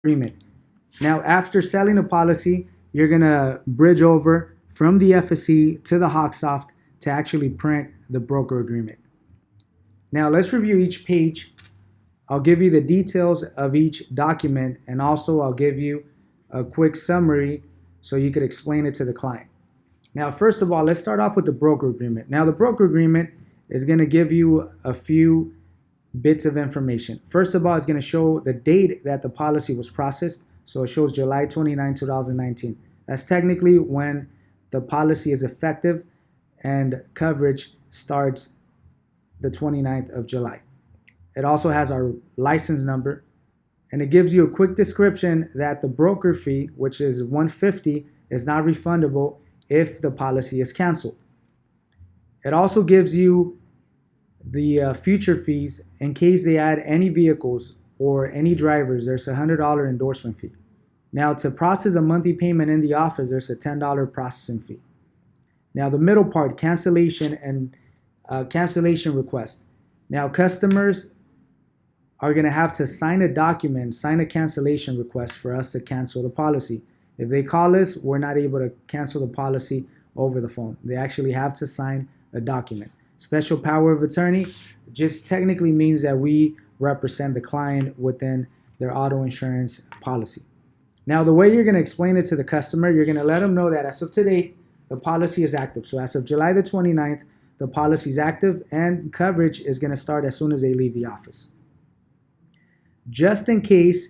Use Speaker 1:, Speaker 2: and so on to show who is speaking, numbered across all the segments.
Speaker 1: agreement. Now, after selling a policy, you're going to bridge over from the FSC to the Hawksoft to actually print the broker agreement. Now, let's review each page. I'll give you the details of each document, and also I'll give you a quick summary so you could explain it to the client. Now, first of all, let's start off with the broker agreement. Now, the broker agreement is going to give you a few bits of information. First of all, it's going to show the date that the policy was processed. So it shows July 29, 2019. That's technically when the policy is effective and coverage starts the 29th of July. It also has our license number, and it gives you a quick description that the broker fee, which is $150, is not refundable if the policy is canceled. It also gives you the future fees in case they add any vehicles or any drivers. There's a $100 endorsement fee. Now, to process a monthly payment in the office, there's a $10 processing fee. Now, the middle part, cancellation and cancellation request. Now, customers are going to have to sign a document, sign a cancellation request for us to cancel the policy. If they call us, we're not able to cancel the policy over the phone. They actually have to sign a document. Special power of attorney just technically means that we represent the client within their auto insurance policy. Now, the way you're going to explain it to the customer, you're going to let them know that as of today, the policy is active. So as of July the 29th, the policy is active and coverage is going to start as soon as they leave the office. Just in case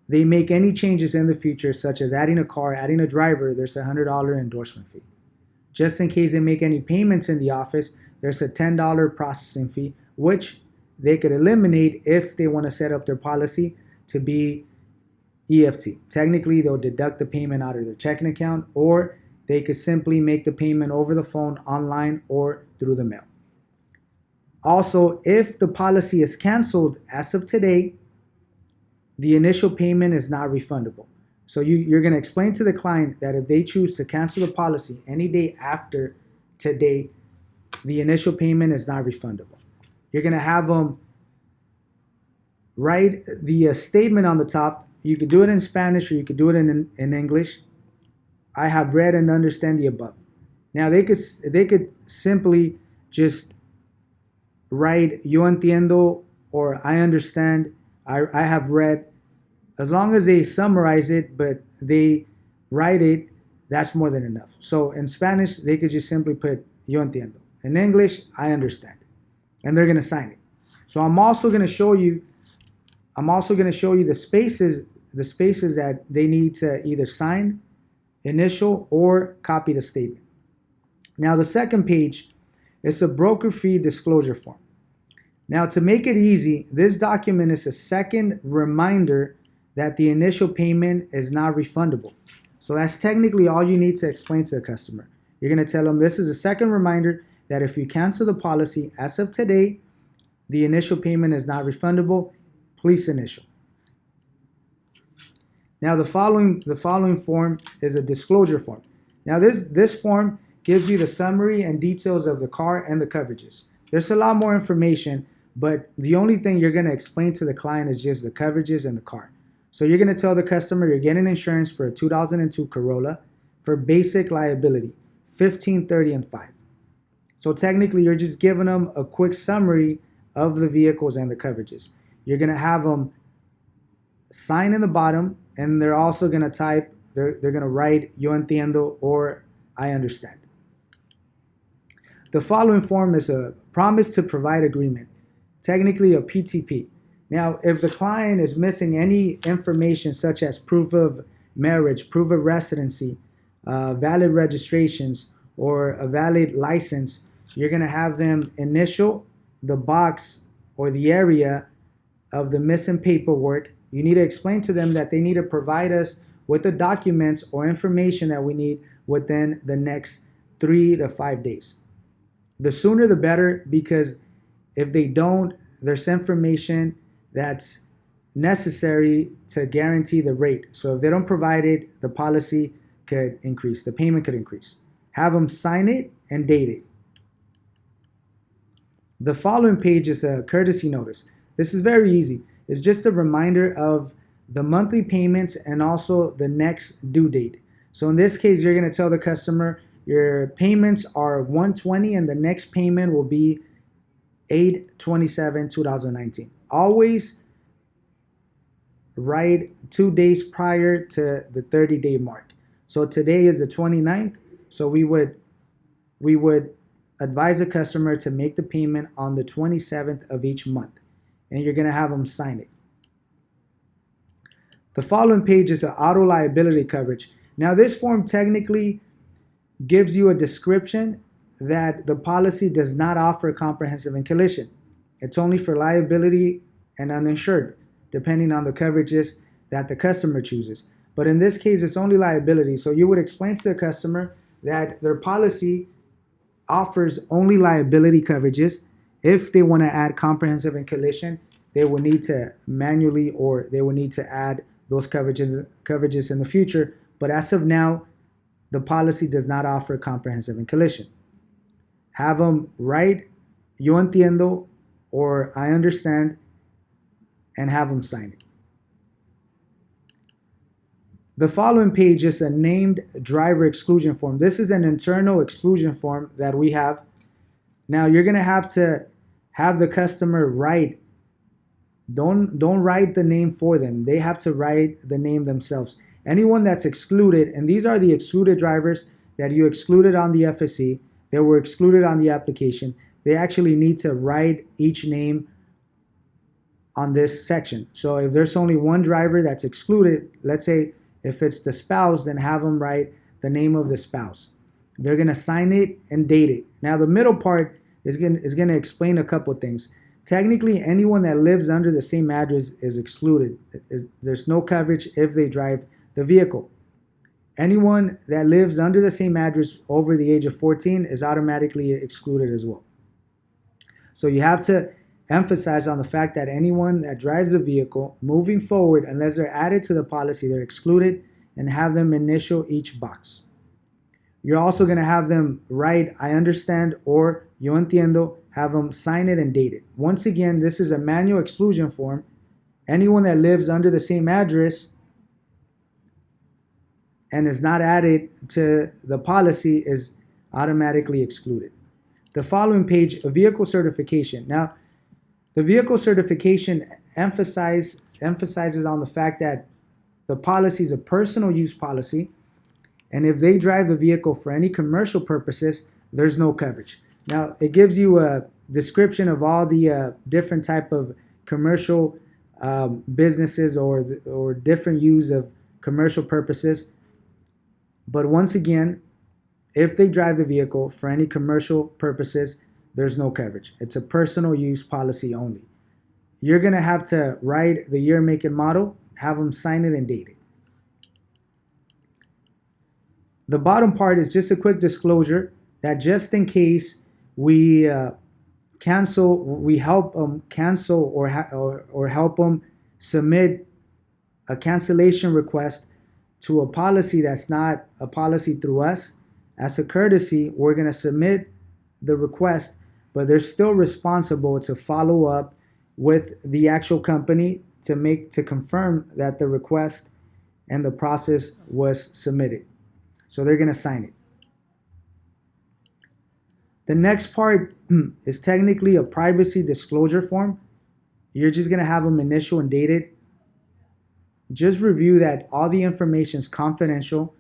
Speaker 1: they make any changes in the future, such as adding a car, adding a driver, there's a $100 endorsement fee. Just in case they make any payments in the office, there's a $10 processing fee, which they could eliminate if they want to set up their policy to be EFT. Technically, they'll deduct the payment out of their checking account, or they could simply make the payment over the phone, online, or through the mail. Also, if the policy is canceled as of today, the initial payment is not refundable. So you're going to explain to the client that if they choose to cancel the policy any day after today, the initial payment is not refundable. You're going to have them write the statement on the top. You could do it in Spanish or you could do it in English. I have read and understand the above. Now they could simply just write yo entiendo or I understand, I have read. As long as they summarize it, but they write it, that's more than enough. So in Spanish, they could just simply put yo entiendo. In English, I understand. And they're going to sign it. So I'm also going to show you the spaces that they need to either sign, initial, or copy the statement. Now the second page is a broker fee disclosure form. Now to make it easy, this document is a second reminder that the initial payment is not refundable. So that's technically all you need to explain to the customer. You're going to tell them this is a second reminder that if you cancel the policy as of today, the initial payment is not refundable. Please initial. Now the following form is a disclosure form. Now this form gives you the summary and details of the car and the coverages. There's a lot more information, but the only thing you're going to explain to the client is just the coverages and the car. So you're going to tell the customer you're getting insurance for a 2002 Corolla for basic liability, 15, 30, and 5. So technically, you're just giving them a quick summary of the vehicles and the coverages. You're going to have them sign in the bottom, and they're also going to type, they're going to write yo entiendo or I understand. The following form is a promise to provide agreement, technically a PTP. Now, if the client is missing any information such as proof of marriage, proof of residency, valid registrations, or a valid license, you're going to have them initial the box or the area of the missing paperwork. You need to explain to them that they need to provide us with the documents or information that we need within the next 3 to 5 days. The sooner the better, because if they don't, there's information that's necessary to guarantee the rate. So if they don't provide it, the policy could increase, the payment could increase. Have them sign it and date it. The following page is a courtesy notice. This is very easy. It's just a reminder of the monthly payments, and also the next due date. So in this case, you're going to tell the customer your payments are 120 and the next payment will be 8/27/2019. Always write 2 days prior to the 30-day mark. So today is the 29th, so we would advise a customer to make the payment on the 27th of each month, and you're going to have them sign it. The following page is an auto liability coverage. Now this form technically gives you a description that the policy does not offer comprehensive and collision. It's only for liability and uninsured, depending on the coverages that the customer chooses. But in this case, it's only liability. So you would explain to the customer that their policy offers only liability coverages. If they want to add comprehensive and collision, they will need to manually, or they will need to add those coverages in the future. But as of now, the policy does not offer comprehensive and collision. Have them write "Yo entiendo" or "I understand" and have them sign it. The following page is a named driver exclusion form. This is an internal exclusion form that we have. Now you're going to have the customer write. Don't write the name for them. They have to write the name themselves. Anyone that's excluded, and these are the excluded drivers that you excluded on the FSC, they were excluded on the application, they actually need to write each name on this section. So if there's only one driver that's excluded, let's say if it's the spouse, then have them write the name of the spouse. They're going to sign it and date it. Now the middle part is going to explain a couple things. Technically, anyone that lives under the same address is excluded. There's no coverage if they drive the vehicle. Anyone that lives under the same address over the age of 14 is automatically excluded as well. So you have to emphasize on the fact that anyone that drives a vehicle moving forward, unless they're added to the policy, they're excluded, and have them initial each box. You're also going to have them write "I understand" or "Yo entiendo," have them sign it and date it. Once again, this is a manual exclusion form. Anyone that lives under the same address and is not added to the policy is automatically excluded. The following page, a vehicle certification. Now, the vehicle certification emphasizes on the fact that the policy is a personal use policy, and if they drive the vehicle for any commercial purposes, there's no coverage. Now, it gives you a description of all the different type of commercial businesses or different use of commercial purposes. But once again, if they drive the vehicle for any commercial purposes, there's no coverage. It's a personal use policy only. You're going to have to write the year, make, and model, have them sign it and date it. The bottom part is just a quick disclosure that just in case we help them cancel or help them submit a cancellation request to a policy that's not a policy through us, as a courtesy, we're going to submit the request, but they're still responsible to follow up with the actual company to confirm that the request and the process was submitted. So they're going to sign it. The next part is technically a privacy disclosure form. You're just going to have them initial and date it. Just review that all the information is confidential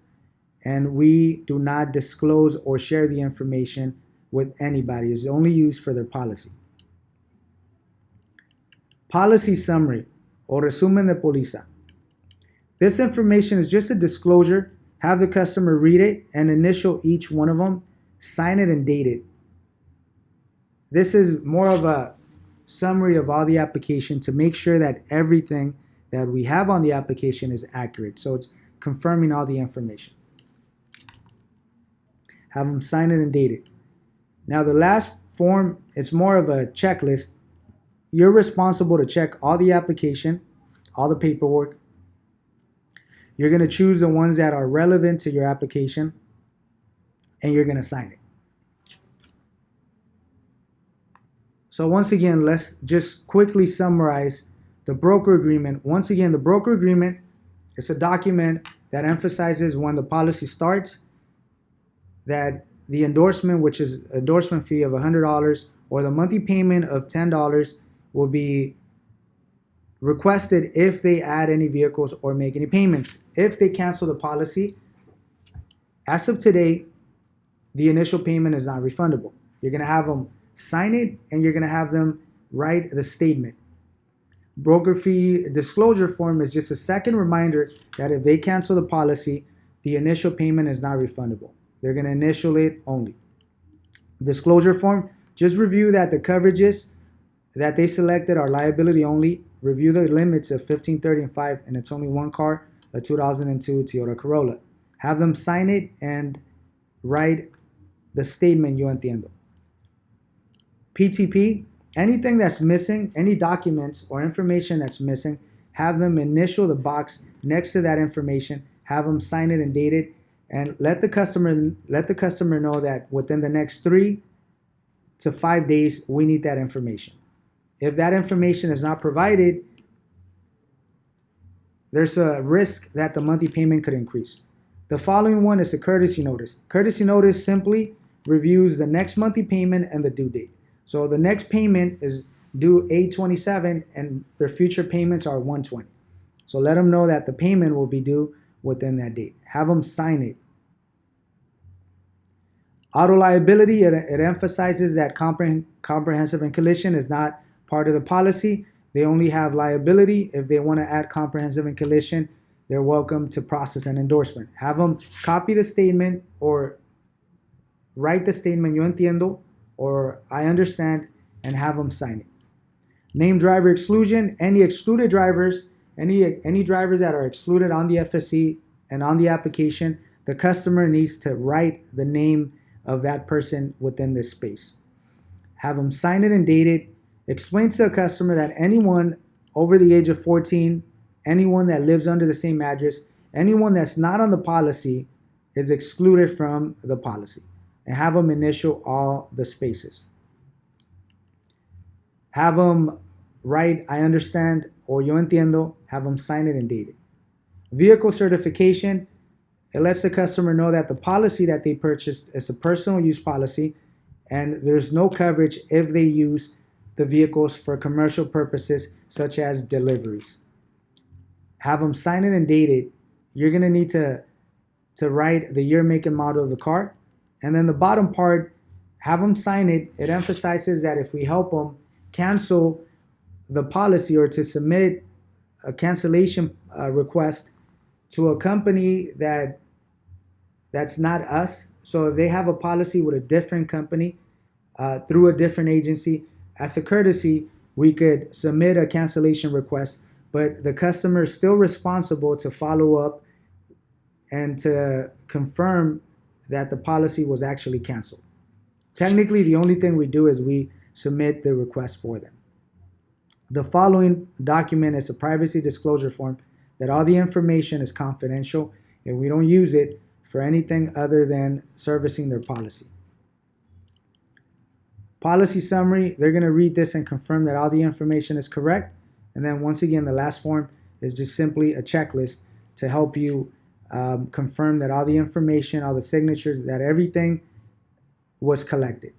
Speaker 1: and we do not disclose or share the information with anybody. It's only used for their policy. Policy summary, o resumen de póliza. This information is just a disclosure. Have the customer read it and initial each one of them, sign it and date it. This is more of a summary of all the application to make sure that everything that we have on the application is accurate. So it's confirming all the information. Have them sign it and date it. Now the last form, it's more of a checklist. You're responsible to check all the application, all the paperwork. You're going to choose the ones that are relevant to your application, and you're going to sign it. So once again, let's just quickly summarize The broker agreement. Once again, the broker agreement is a document that emphasizes when the policy starts, that the endorsement, which is endorsement fee of $100 or the monthly payment of $10, will be requested if they add any vehicles or make any payments. If they cancel the policy, as of today, the initial payment is not refundable. You're going to have them sign it and you're going to have them write the statement. Broker fee disclosure form is just a second reminder that if they cancel the policy, the initial payment is not refundable. They're going to initial it only. Disclosure form, just review that the coverages that they selected are liability only. Review the limits of 15, 30, and 5, and it's only one car, a 2002 Toyota Corolla. Have them sign it and write the statement yo entiendo. PTP, anything that's missing, any documents or information that's missing, have them initial the box next to that information, have them sign it and date it, and let the customer know that within the next 3 to 5 days we need that information. If that information is not provided, there's a risk that the monthly payment could increase. The following one is a courtesy notice. Courtesy notice simply reviews the next monthly payment and the due date. So the next payment is due 8/27 and their future payments are 1/20. So let them know that the payment will be due within that date. Have them sign it. Auto liability, it emphasizes that comprehensive and collision is not part of the policy. They only have liability. If they want to add comprehensive and collision, they're welcome to process an endorsement. Have them copy the statement or write the statement yo entiendo or I understand and have them sign it. Name driver exclusion, any excluded drivers, any drivers that are excluded on the FSC and on the application, the customer needs to write the name of that person within this space. Have them sign it and date it. Explain to the customer that anyone over the age of 14, anyone that lives under the same address, anyone that's not on the policy is excluded from the policy. And have them initial all the spaces. Have them write I understand or yo entiendo, have them sign it and date it. Vehicle certification, it lets the customer know that the policy that they purchased is a personal use policy and there's no coverage if they use the vehicles for commercial purposes such as deliveries. Have them sign it and date it. You're going to need to write the year, make, and model of the car. And then the bottom part, have them sign it. It emphasizes that if we help them cancel the policy or to submit a cancellation request to a company that's not us. So if they have a policy with a different company through a different agency, as a courtesy, we could submit a cancellation request, but the customer is still responsible to follow up and to confirm that the policy was actually canceled. Technically, the only thing we do is we submit the request for them. The following document is a privacy disclosure form that all the information is confidential and we don't use it for anything other than servicing their policy. Policy summary, they're going to read this and confirm that all the information is correct. And then once again, the last form is just simply a checklist to help you confirm that all the information, all the signatures, that everything was collected.